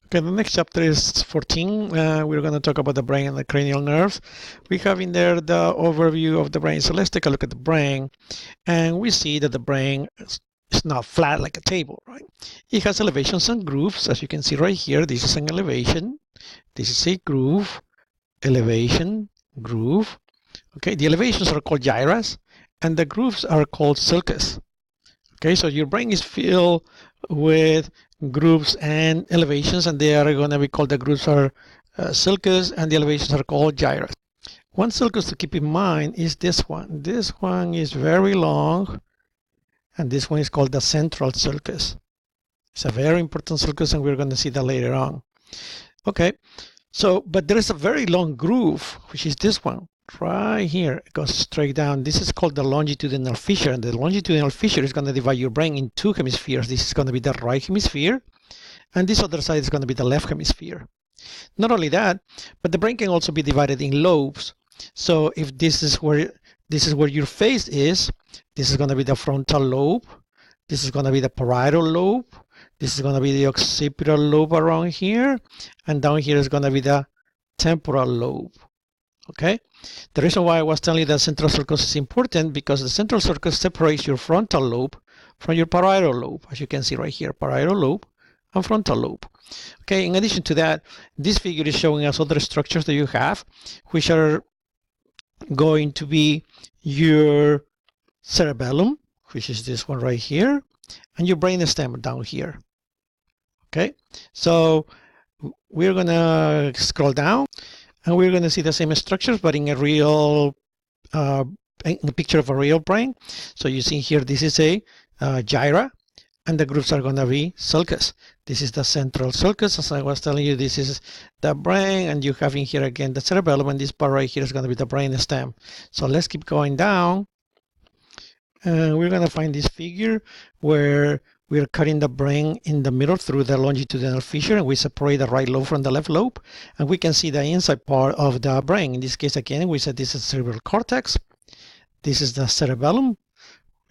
Okay, the next chapter is 14. We're going to talk about the brain and the cranial nerves. We have in there the overview of the brain. So let's take a look at the brain. And we see that the brain is not flat like a table, right? It has elevations and grooves. As you can see right here, this is an elevation. This is a groove, elevation, groove. Okay, the elevations are called gyras, and the grooves are called sulcus. Okay, so your brain is filled with grooves and elevations, and they are going to be called, the grooves are sulcus, and the elevations are called gyras. One sulcus to keep in mind is this one. This one is very long, and this one is called the central sulcus. It's a very important sulcus, and we're going to see that later on. Okay, so, but there is a very long groove, which is this one. Right here, it goes straight down. This is called the longitudinal fissure, and the longitudinal fissure is going to divide your brain in two hemispheres. This is going to be the right hemisphere, and this other side is going to be the left hemisphere. Not only that, but the brain can also be divided in lobes. So if this is where your face is, this is going to be the frontal lobe. This is going to be the parietal lobe. This is going to be the occipital lobe around here, and down here is going to be the temporal lobe. Okay, the reason why I was telling you that central sulcus is important, because the central sulcus separates your frontal lobe from your parietal lobe, as you can see right here, parietal lobe and frontal lobe. Okay, in addition to that, this figure is showing us other structures that you have, which are going to be your cerebellum, which is this one right here, and your brain stem down here. Okay, so we're gonna scroll down, and we're going to see the same structures, but in a real, in a picture of a real brain. So you see here, this is a gyra, and the grooves are going to be sulcus. This is the central sulcus. As I was telling you, this is the brain, and you have in here again the cerebellum, and this part right here is going to be the brain stem. So let's keep going down, and we're going to find this figure where we're cutting the brain in the middle through the longitudinal fissure, and we separate the right lobe from the left lobe, and we can see the inside part of the brain. In this case, again, we said this is cerebral cortex. This is the cerebellum.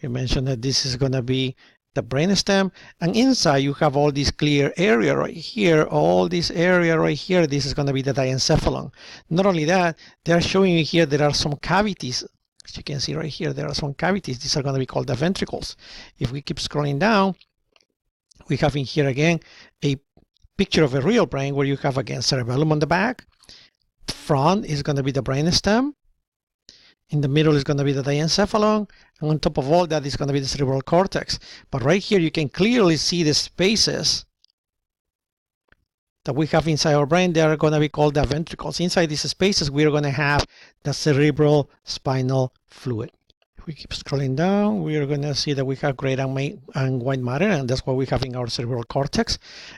We mentioned that this is going to be the brain stem, and inside you have all this clear area right here, all this area right here. This is going to be the diencephalon. Not only that, they are showing you here there are some cavities. As you can see right here, there are some cavities. These are going to be called the ventricles. If we keep scrolling down, we have in here again a picture of a real brain where you have again cerebellum on the back. Front is going to be the brain stem. In the middle is going to be the diencephalon, and on top of all that is going to be the cerebral cortex. But right here you can clearly see the spaces that we have inside our brain. They are going to be called the ventricles. Inside these spaces we are going to have the cerebral spinal fluid. If we keep scrolling down, we are going to see that we have gray and white matter, and that's what we have in our cerebral cortex.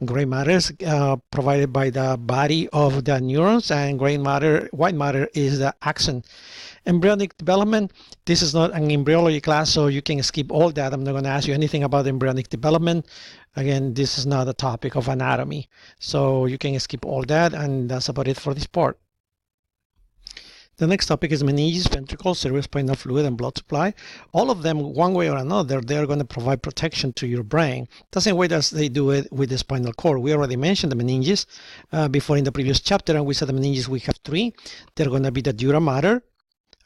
Gray matter is provided by the body of the neurons, and white matter is the axon. Embryonic development, this is not an embryology class, so you can skip all that. I'm not going to ask you anything about embryonic development. Again, this is not a topic of anatomy, so you can skip all that, and that's about it for this part. The next topic is meninges, ventricles, cerebrospinal fluid, and blood supply. All of them, one way or another, they are going to provide protection to your brain, the same way as they do it with the spinal cord. We already mentioned the meninges before in the previous chapter, and we said the meninges, we have three. They're going to be the dura mater,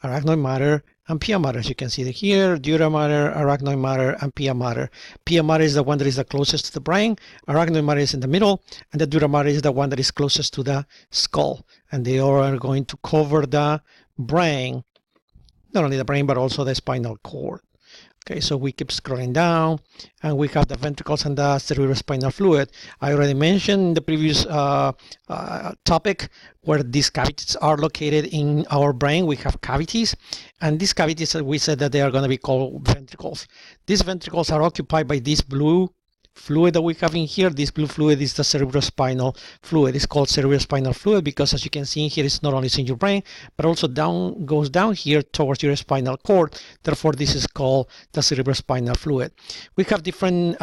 arachnoid mater, and pia mater. As you can see here, dura mater, arachnoid mater, and pia mater. Pia mater is the one that is the closest to the brain. Arachnoid mater is in the middle, and the dura mater is the one that is closest to the skull. And they all are going to cover the brain, not only the brain, but also the spinal cord. Okay, so we keep scrolling down, and we have the ventricles and the cerebrospinal fluid. I already mentioned in the previous topic where these cavities are located in our brain. We have cavities, and these cavities, we said that they are going to be called ventricles. These ventricles are occupied by this blue fluid that we have in here. This blue fluid is the cerebrospinal fluid. It's called cerebrospinal fluid because, as you can see in here, it's not only in your brain, but also goes down here towards your spinal cord. Therefore, this is called the cerebrospinal fluid. We have different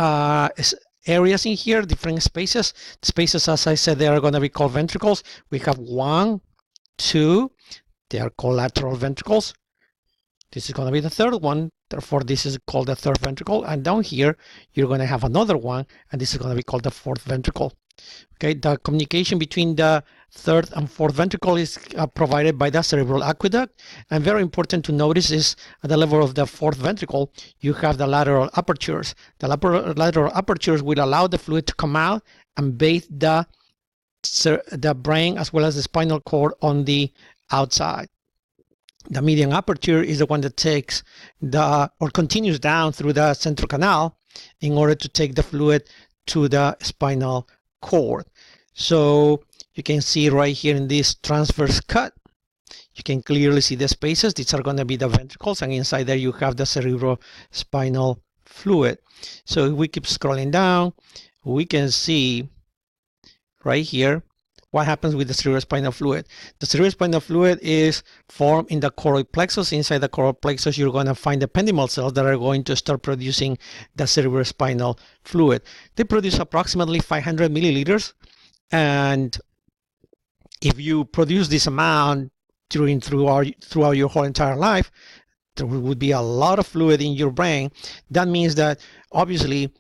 areas in here, different spaces. Spaces, as I said, they are going to be called ventricles. We have 1, 2. They are called lateral ventricles. This is going to be the third one. Therefore, this is called the third ventricle. And down here, you're going to have another one, and this is going to be called the fourth ventricle. Okay, the communication between the third and fourth ventricle is provided by the cerebral aqueduct. And very important to notice is at the level of the fourth ventricle, you have the lateral apertures. The lateral apertures will allow the fluid to come out and bathe the brain as well as the spinal cord on the outside. The median aperture is the one that takes or continues down through the central canal in order to take the fluid to the spinal cord. So you can see right here in this transverse cut, you can clearly see the spaces. These are going to be the ventricles, and inside there you have the cerebrospinal fluid. So if we keep scrolling down, we can see right here what happens with the cerebrospinal fluid. The cerebrospinal fluid is formed in the choroid plexus. Inside the choroid plexus, you're going to find the ependymal cells that are going to start producing the cerebrospinal fluid. They produce approximately 500 milliliters. And if you produce this amount throughout your whole entire life, there would be a lot of fluid in your brain. That means that obviously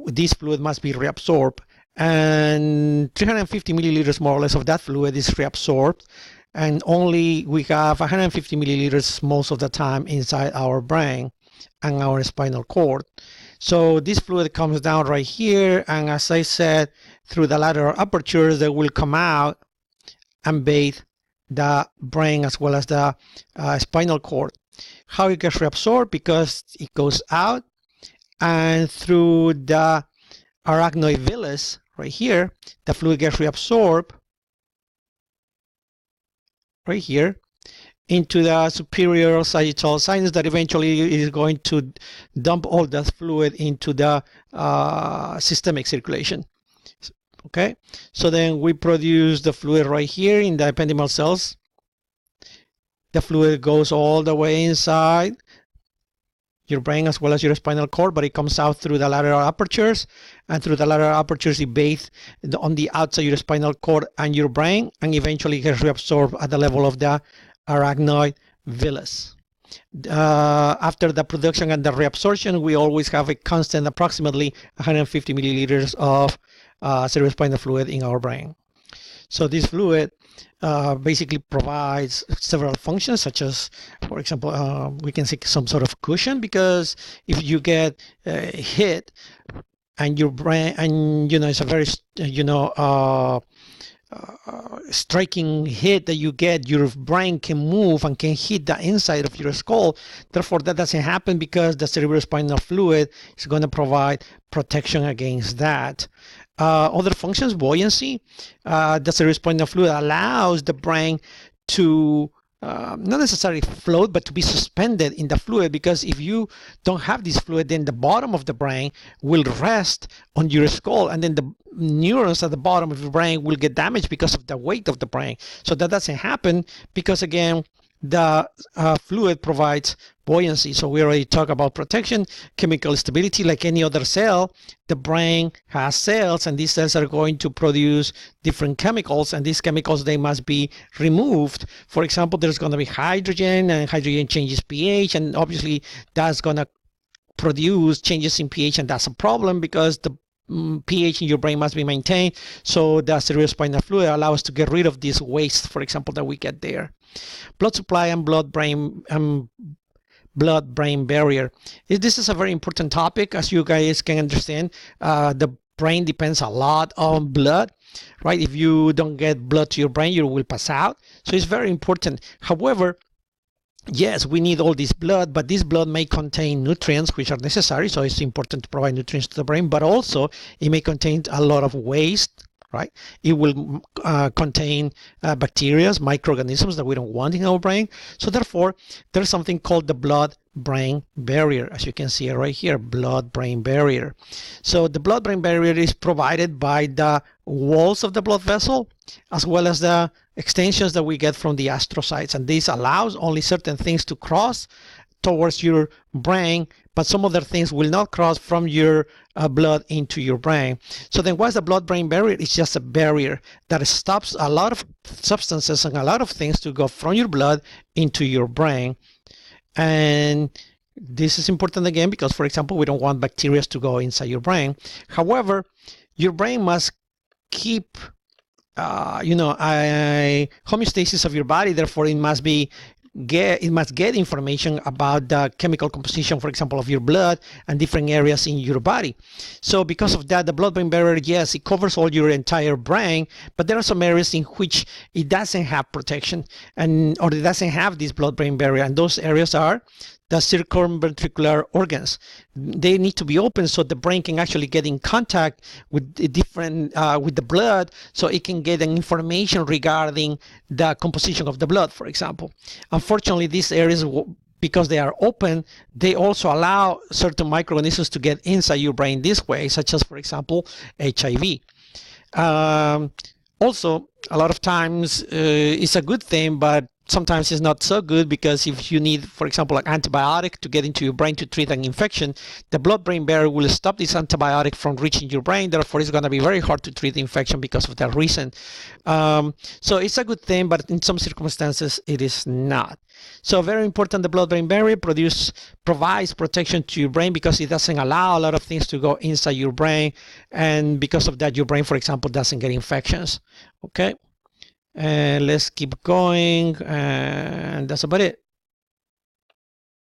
this fluid must be reabsorbed, and 350 milliliters more or less of that fluid is reabsorbed, and only we have 150 milliliters most of the time inside our brain and our spinal cord. So this fluid comes down right here, and as I said, through the lateral apertures, they will come out and bathe the brain as well as the spinal cord. How it gets reabsorbed? Because it goes out and through the arachnoid villus right here, the fluid gets reabsorbed right here into the superior sagittal sinus that eventually is going to dump all that fluid into the systemic circulation. Okay, so then we produce the fluid right here in the ependymal cells. The fluid goes all the way inside your brain as well as your spinal cord, but it comes out through the lateral apertures, and through the lateral apertures it bathes on the outside of your spinal cord and your brain, and eventually gets reabsorbed at the level of the arachnoid villus. After the production and the reabsorption, we always have a constant approximately 150 milliliters of cerebrospinal fluid in our brain. So this fluid basically provides several functions, such as, for example, we can see some sort of cushion, because if you get hit and your brain, and it's a very striking hit that you get, your brain can move and can hit the inside of your skull. Therefore, that doesn't happen because the cerebrospinal fluid is going to provide protection against that. Other functions, buoyancy. The cerebrospinal fluid allows the brain to not necessarily float, but to be suspended in the fluid, because if you don't have this fluid, then the bottom of the brain will rest on your skull, and then the neurons at the bottom of the brain will get damaged because of the weight of the brain. So that doesn't happen because, again, the fluid provides buoyancy. So we already talked about protection, chemical stability. Like any other cell, the brain has cells, and these cells are going to produce different chemicals, and these chemicals, they must be removed. For example, there's going to be hydrogen, and hydrogen changes pH, and obviously that's going to produce changes in pH, and that's a problem because the pH in your brain must be maintained. So the cerebrospinal fluid allows us to get rid of this waste, for example, that we get there. Blood supply and blood-brain barrier. This is a very important topic, as you guys can understand. The brain depends a lot on blood, right? If you don't get blood to your brain, you will pass out. So it's very important. However, yes, we need all this blood, but this blood may contain nutrients which are necessary, so it's important to provide nutrients to the brain, but also it may contain a lot of waste, right? It will contain bacteria, microorganisms that we don't want in our brain. So therefore, there's something called the blood-brain barrier, as you can see right here, blood-brain barrier. So the blood-brain barrier is provided by the walls of the blood vessel, as well as the extensions that we get from the astrocytes, and this allows only certain things to cross towards your brain, but some other things will not cross from your blood into your brain. So then what's the blood-brain barrier? It's just a barrier that stops a lot of substances and a lot of things to go from your blood into your brain. And this is important again because, for example, we don't want bacteria to go inside your brain. However, your brain must keep homeostasis of your body. Therefore, it must get information about the chemical composition, for example, of your blood and different areas in your body. So because of that, the blood-brain barrier, yes, it covers all your entire brain, but there are some areas in which it doesn't have protection or it doesn't have this blood-brain barrier, and those areas are the circumventricular organs. They need to be open so the brain can actually get in contact with the with the blood, so it can get an information regarding the composition of the blood, for example. Unfortunately, these areas, because they are open, they also allow certain microorganisms to get inside your brain this way, such as, for example, HIV. Also, a lot of times it's a good thing, but sometimes it's not so good, because if you need, for example, an antibiotic to get into your brain to treat an infection, the blood-brain barrier will stop this antibiotic from reaching your brain. Therefore, it's going to be very hard to treat the infection because of that reason. So it's a good thing, but in some circumstances, it is not. So very important, the blood-brain barrier provides protection to your brain, because it doesn't allow a lot of things to go inside your brain. And because of that, your brain, for example, doesn't get infections. Okay. Let's keep going, and that's about it.